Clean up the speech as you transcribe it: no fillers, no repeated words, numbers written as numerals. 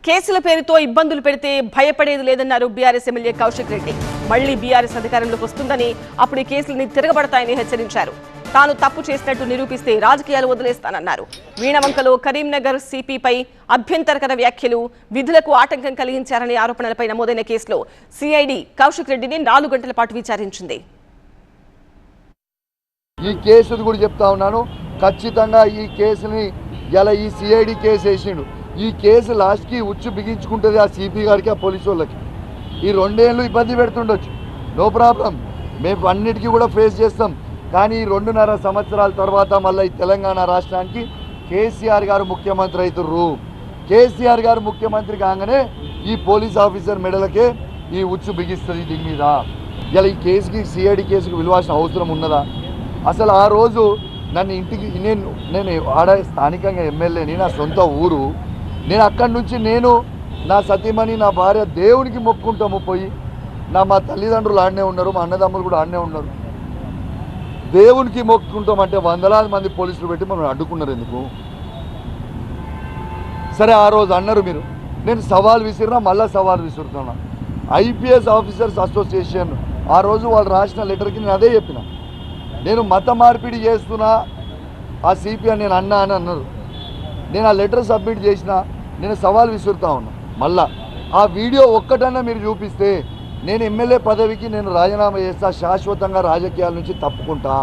కేసుల పేరుతో ఇబ్బందులు పెడితే భయపడేది లేదన్నారు బీఆర్ఎస్ ఎమ్మెల్యే కౌశిక్ రెడ్డి. మళ్లీ బీఆర్ఎస్ అధికారంలోకి వస్తుందని, అప్పుడు ఈ కేసులని తిరగబడతాయని హెచ్చరించారు. తాను తప్పు చేసినట్టు నిరూపిస్తే రాజకీయాలు వదిలేస్తానన్నారు. వీణవంకలో కరీంనగర్ సిపిపై అభ్యంతరకర వ్యాఖ్యలు, విధులకు ఆటంకం కలిగించారనే ఆరోపణలపై నమోదైన కేసులో సిఐడి కౌశిక్ రెడ్డిని 4 గంటల పాటు విచారించింది. ఈ కేసు కూడా చెప్తా ఉన్నాను, ఖచ్చితంగా ఈ కేసుని ఇలా ఈ సిఐడి కేసు వేసిండు. ఈ కేసు లాస్ట్కి ఉచ్చు బిగించుకుంటుంది ఆ సిపి గారికి, ఆ పోలీసు వాళ్ళకి. ఈ 2 ఏళ్ళు ఇబ్బంది పెడుతుండొచ్చు, నో ప్రాబ్లం, మేము అన్నిటికీ కూడా ఫేస్ చేస్తాం. కానీ ఈ 2.5 సంవత్సరాల తర్వాత మళ్ళీ ఈ తెలంగాణ రాష్ట్రానికి కేసీఆర్ గారు ముఖ్యమంత్రి అవుతుర్రు. కేసీఆర్ గారు ముఖ్యమంత్రి కాగానే ఈ పోలీస్ ఆఫీసర్ మెడలకే ఈ ఉచ్చు బిగిస్తుంది దీని మీద. ఇలా ఈ కేసుకి సిఐడి కేసుకు విలువాల్సిన అవసరం ఉన్నదా? అసలు ఆ రోజు నన్ను ఇంటికి నేను ఆడ స్థానికంగా ఎమ్మెల్యేని, నా సొంత ఊరు. నేను అక్కడి నుంచి నా సతీమణి, నా భార్య దేవునికి మొక్కుంటాము పోయి. మా తల్లిదండ్రులు ఆడనే ఉన్నారు, మా అన్నదమ్ములు కూడా ఆడనే ఉన్నారు. దేవునికి మొక్కుంటామంటే 100,000 మంది పోలీసులు పెట్టి మనం అడ్డుకున్నారు ఎందుకు? సరే, ఆ రోజు అన్నారు మీరు, నేను సవాల్ విసిరినా మళ్ళీ సవాల్ విసురుతున్నా. ఐపీఎస్ ఆఫీసర్స్ అసోసియేషన్ ఆ రోజు వాళ్ళు రాసిన లెటర్కి నేను అదే చెప్పిన, నేను మత మార్పిడి చేస్తున్నా ఆ సిపి అని నేను అన్నా అని అన్నారు. నేను ఆ లెటర్ సబ్మిట్ చేసిన, నేను సవాల్ విసురుతా ఉన్నా. మళ్ళా ఆ వీడియో ఒక్కటన్నా మీరు చూపిస్తే నేను ఎమ్మెల్యే పదవికి నేను రాజీనామా చేస్తా, శాశ్వతంగా రాజకీయాల నుంచి తప్పుకుంటా.